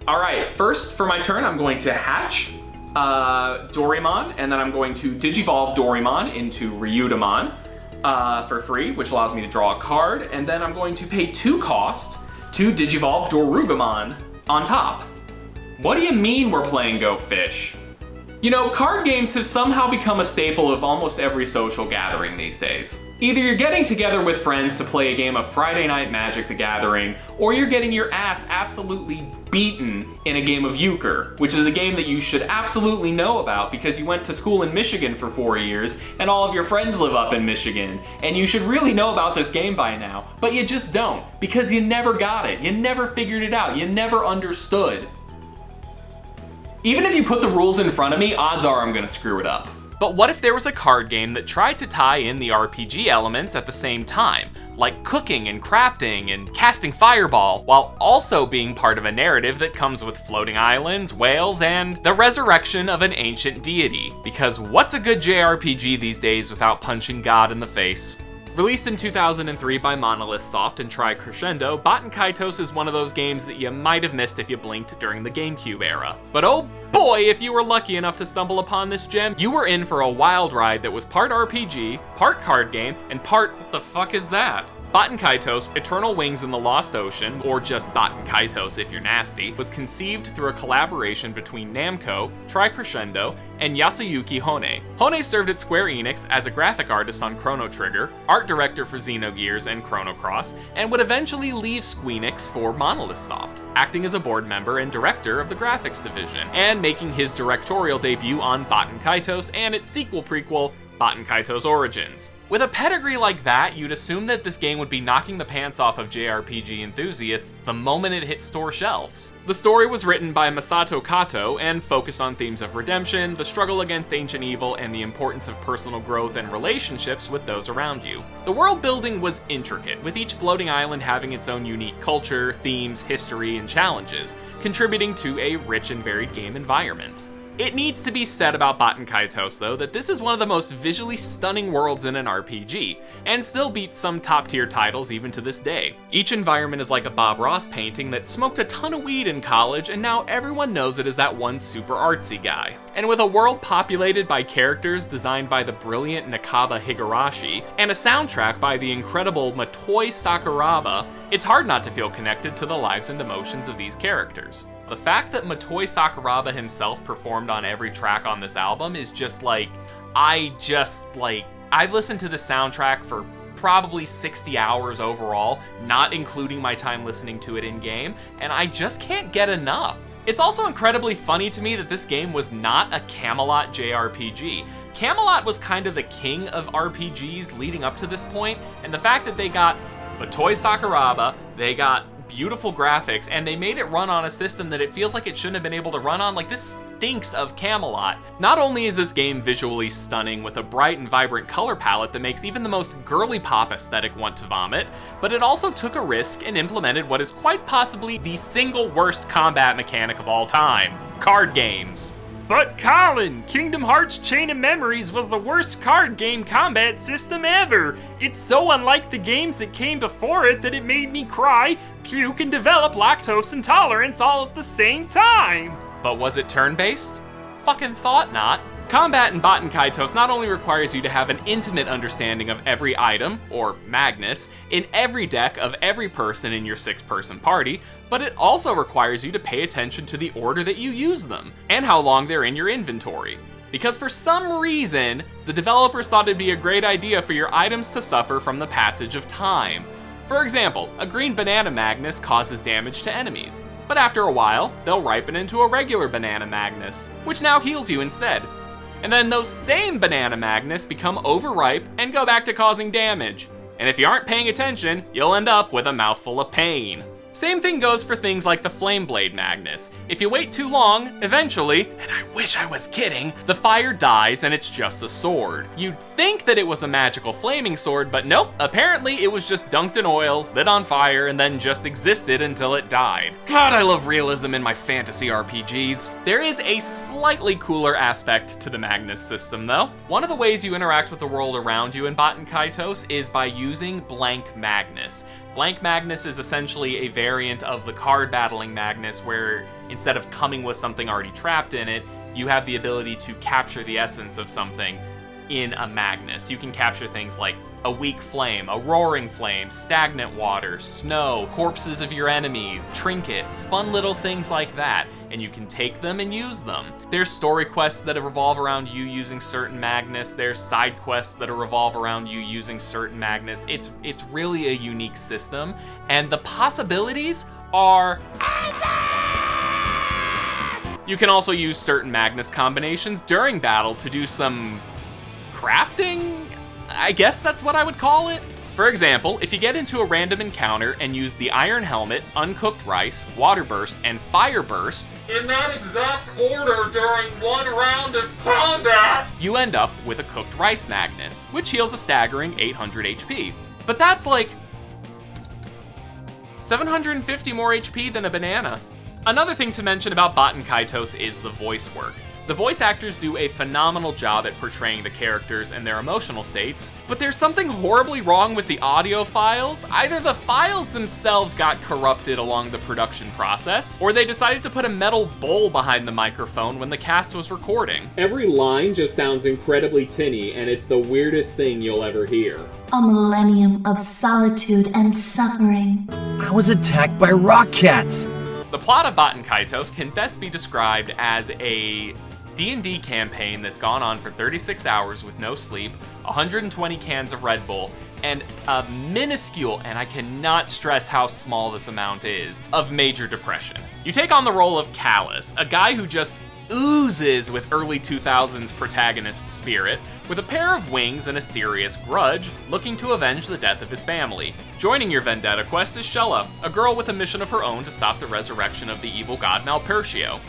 Alright, first for my turn, I'm going to hatch Doraemon, and then I'm going to Digivolve Doraemon into Ryudomon for free, which allows me to draw a card, and then I'm going to pay 2 cost to Digivolve Dorugumon on top. What do you mean we're playing Go Fish? You know, card games have somehow become a staple of almost every social gathering these days. Either you're getting together with friends to play a game of Friday Night Magic the Gathering, or you're getting your ass absolutely beaten in a game of euchre, which is a game that you should absolutely know about because you went to school in Michigan for 4 years, and all of your friends live up in Michigan, and you should really know about this game by now, but you just don't, because you never got it, you never figured it out, you never understood. Even if you put the rules in front of me, odds are I'm gonna screw it up. But what if there was a card game that tried to tie in the RPG elements at the same time, like cooking and crafting and casting fireball, while also being part of a narrative that comes with floating islands, whales, and the resurrection of an ancient deity? Because what's a good JRPG these days without punching God in the face? Released in 2003 by Monolith Soft and tri-Crescendo, Baten Kaitos is one of those games that you might have missed if you blinked during the GameCube era. But oh boy, if you were lucky enough to stumble upon this gem, you were in for a wild ride that was part RPG, part card game, and part what the fuck is that? Baten Kaitos, Eternal Wings in the Lost Ocean, or just Baten Kaitos if you're nasty, was conceived through a collaboration between Namco, tri-Crescendo, and Yasuyuki Hone. Hone served at Square Enix as a graphic artist on Chrono Trigger, art director for Xenogears and Chrono Cross, and would eventually leave Squeenix for Monolith Soft, acting as a board member and director of the graphics division, and making his directorial debut on Baten Kaitos and its sequel prequel, Baten Kaitos Origins. With a pedigree like that, you'd assume that this game would be knocking the pants off of JRPG enthusiasts the moment it hit store shelves. The story was written by Masato Kato and focused on themes of redemption, the struggle against ancient evil, and the importance of personal growth and relationships with those around you. The world building was intricate, with each floating island having its own unique culture, themes, history, and challenges, contributing to a rich and varied game environment. It needs to be said about Baten Kaitos, though, that this is one of the most visually stunning worlds in an RPG, and still beats some top-tier titles even to this day. Each environment is like a Bob Ross painting that smoked a ton of weed in college, and now everyone knows it as that one super artsy guy. And with a world populated by characters designed by the brilliant Nakaba Higurashi, and a soundtrack by the incredible Motoi Sakuraba, it's hard not to feel connected to the lives and emotions of these characters. The fact that Motoi Sakuraba himself performed on every track on this album is just like, I've listened to the soundtrack for probably 60 hours overall, not including my time listening to it in-game, and I just can't get enough. It's also incredibly funny to me that this game was not a Camelot JRPG. Camelot was kind of the king of RPGs leading up to this point, and the fact that they got Motoi Sakuraba, they got beautiful graphics, and they made it run on a system that it feels like it shouldn't have been able to run on. Like, this stinks of Camelot. Not only is this game visually stunning with a bright and vibrant color palette that makes even the most girly pop aesthetic want to vomit, but it also took a risk and implemented what is quite possibly the single worst combat mechanic of all time: card games. But Colin, Kingdom Hearts Chain of Memories was the worst card game combat system ever. It's so unlike the games that came before it that it made me cry, puke, and develop lactose intolerance all at the same time. But was it turn-based? Fucking thought not. Combat in Baten Kaitos not only requires you to have an intimate understanding of every item, or Magnus, in every deck of every person in your 6-person party, but it also requires you to pay attention to the order that you use them, and how long they're in your inventory. Because for some reason, the developers thought it'd be a great idea for your items to suffer from the passage of time. For example, a green banana Magnus causes damage to enemies, but after a while, they'll ripen into a regular banana Magnus, which now heals you instead. And then those same banana Magnus become overripe and go back to causing damage. And if you aren't paying attention, you'll end up with a mouthful of pain. Same thing goes for things like the Flameblade Magnus. If you wait too long, eventually, and I wish I was kidding, the fire dies and it's just a sword. You'd think that it was a magical flaming sword, but nope, apparently it was just dunked in oil, lit on fire, and then just existed until it died. God, I love realism in my fantasy RPGs. There is a slightly cooler aspect to the Magnus system though. One of the ways you interact with the world around you in Baten Kaitos is by using blank Magnus. Blank Magnus is essentially a variant of the card battling Magnus, where instead of coming with something already trapped in it, you have the ability to capture the essence of something in a Magnus. You can capture things like a weak flame, a roaring flame, stagnant water, snow, corpses of your enemies, trinkets, fun little things like that, and you can take them and use them. There's story quests that revolve around you using certain Magnus, there's side quests that revolve around you using certain Magnus. It's really a unique system, and the possibilities are endless! You can also use certain Magnus combinations during battle to do some crafting? I guess that's what I would call it. For example, if you get into a random encounter and use the Iron Helmet, Uncooked Rice, Water Burst, and Fire Burst in that exact order during one round of combat, you end up with a Cooked Rice Magnus, which heals a staggering 800 HP. But that's like 750 more HP than a banana. Another thing to mention about Baten Kaitos is the voice work. The voice actors do a phenomenal job at portraying the characters and their emotional states, but there's something horribly wrong with the audio files. Either the files themselves got corrupted along the production process, or they decided to put a metal bowl behind the microphone when the cast was recording. Every line just sounds incredibly tinny, and it's the weirdest thing you'll ever hear. A millennium of solitude and suffering. I was attacked by rock cats. The plot of Baten Kaitos can best be described as a D&D campaign that's gone on for 36 hours with no sleep, 120 cans of Red Bull, and a minuscule, and I cannot stress how small this amount is, of major depression. You take on the role of Callus, a guy who just oozes with early 2000s protagonist spirit, with a pair of wings and a serious grudge, looking to avenge the death of his family. Joining your vendetta quest is Shella, a girl with a mission of her own to stop the resurrection of the evil god Malpertio.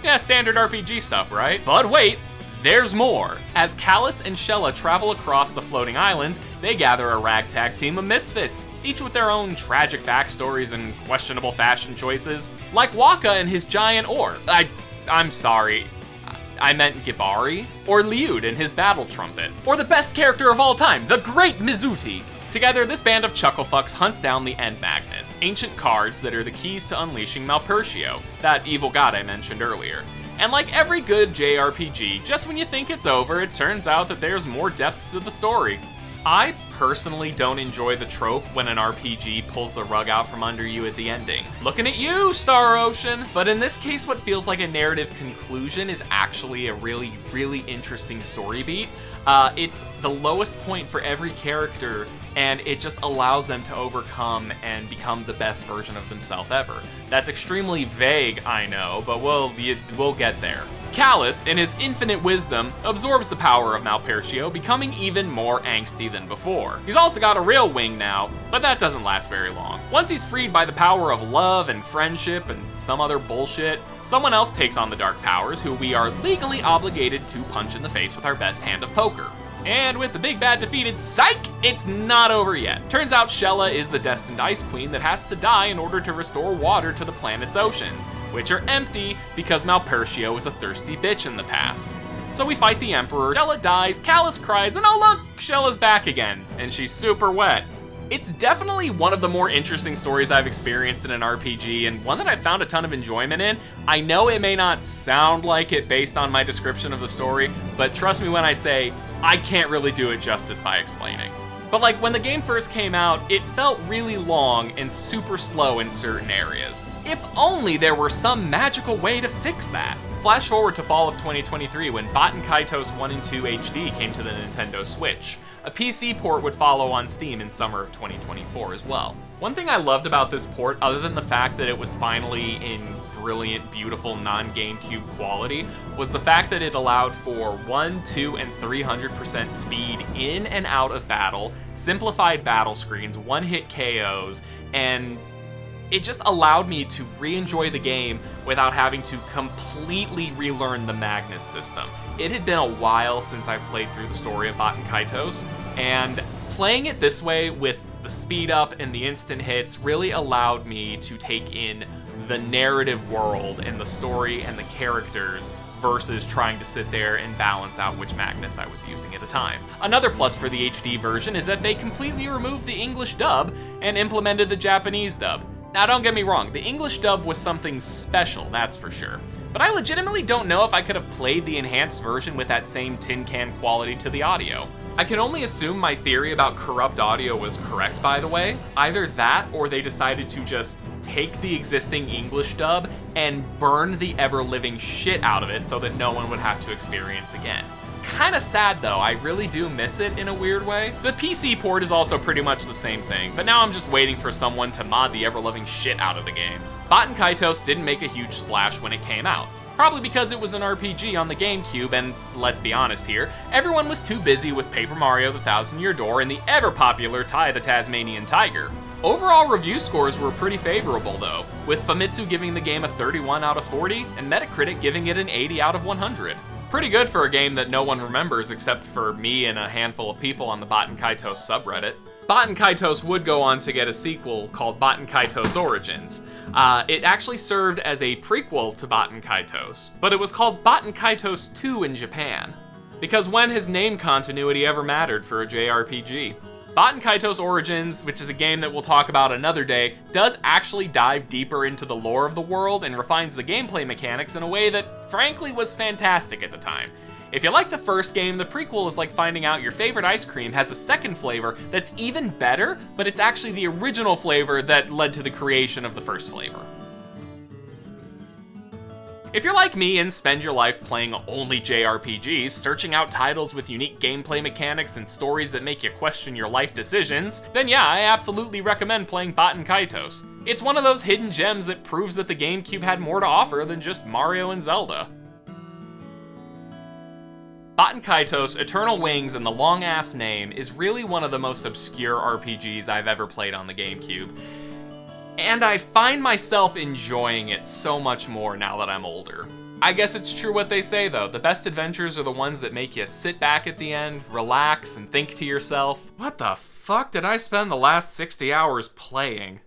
Yeah, standard RPG stuff, right? But wait, there's more. As Callus and Shella travel across the floating islands, they gather a ragtag team of misfits, each with their own tragic backstories and questionable fashion choices. Like Waka and his giant oar. I'm sorry, I meant Gibari. Or Liud and his battle trumpet. Or the best character of all time, the Great Mizuti. Together, this band of chucklefucks hunts down the End Magnus, ancient cards that are the keys to unleashing Malpertio, that evil god I mentioned earlier. And like every good JRPG, just when you think it's over, it turns out that there's more depths to the story. I personally don't enjoy the trope when an RPG pulls the rug out from under you at the ending. Looking at you, Star Ocean! But in this case, what feels like a narrative conclusion is actually a really, really interesting story beat. It's the lowest point for every character, and it just allows them to overcome and become the best version of themselves ever. That's extremely vague, I know, but we'll get there. Callus, in his infinite wisdom, absorbs the power of Malpertio, becoming even more angsty than before. He's also got a real wing now, but that doesn't last very long. Once he's freed by the power of love and friendship and some other bullshit, someone else takes on the dark powers, who we are legally obligated to punch in the face with our best hand of poker. And with the big bad defeated, psych, it's not over yet. Turns out Shella is the destined Ice Queen that has to die in order to restore water to the planet's oceans, which are empty because Malpertio was a thirsty bitch in the past. So we fight the Emperor, Shella dies, Callus cries, and oh look, Shella's back again, and she's super wet. It's definitely one of the more interesting stories I've experienced in an RPG, and one that I've found a ton of enjoyment in. I know it may not sound like it based on my description of the story, but trust me when I say, I can't really do it justice by explaining. But like when the game first came out, it felt really long and super slow in certain areas. If only there were some magical way to fix that. Flash forward to fall of 2023 when Baten Kaitos 1 and 2 HD came to the Nintendo Switch. A PC port would follow on Steam in summer of 2024 as well. One thing I loved about this port, other than the fact that it was finally in brilliant, beautiful, non-GameCube quality, was the fact that it allowed for 100%, 200%, and 300% speed in and out of battle, simplified battle screens, one-hit KOs, and it just allowed me to re-enjoy the game without having to completely relearn the Magnus system. It had been a while since I've played through the story of Baten Kaitos, and playing it this way with the speed up and the instant hits really allowed me to take in the narrative world and the story and the characters versus trying to sit there and balance out which Magnus I was using at a time. Another plus for the HD version is that they completely removed the English dub, and implemented the Japanese dub. Now don't get me wrong, the English dub was something special, that's for sure. But I legitimately don't know if I could have played the enhanced version with that same tin can quality to the audio. I can only assume my theory about corrupt audio was correct, by the way. Either that, or they decided to just take the existing English dub and burn the ever-living shit out of it so that no one would have to experience again. Kinda sad though, I really do miss it in a weird way. The PC port is also pretty much the same thing, but now I'm just waiting for someone to mod the ever-loving shit out of the game. Baten Kaitos didn't make a huge splash when it came out. Probably because it was an RPG on the GameCube, and let's be honest here, everyone was too busy with Paper Mario: The Thousand-Year Door and the ever-popular Ty the Tasmanian Tiger. Overall review scores were pretty favorable though, with Famitsu giving the game a 31 out of 40 and Metacritic giving it an 80 out of 100. Pretty good for a game that no one remembers except for me and a handful of people on the Baten Kaitos subreddit. Baten Kaitos would go on to get a sequel called Baten Kaitos Origins. It actually served as a prequel to Baten Kaitos, but it was called Baten Kaitos 2 in Japan. Because when has name continuity ever mattered for a JRPG? Baten Kaitos Origins, which is a game that we'll talk about another day, does actually dive deeper into the lore of the world and refines the gameplay mechanics in a way that, frankly, was fantastic at the time. If you like the first game, the prequel is like finding out your favorite ice cream has a second flavor that's even better, but it's actually the original flavor that led to the creation of the first flavor. If you're like me and spend your life playing only JRPGs, searching out titles with unique gameplay mechanics and stories that make you question your life decisions, then yeah, I absolutely recommend playing Baten Kaitos. It's one of those hidden gems that proves that the GameCube had more to offer than just Mario and Zelda. Baten Kaitos, Eternal Wings, and the long-ass name is really one of the most obscure RPGs I've ever played on the GameCube. And I find myself enjoying it so much more now that I'm older. I guess it's true what they say though, the best adventures are the ones that make you sit back at the end, relax, and think to yourself, what the fuck did I spend the last 60 hours playing?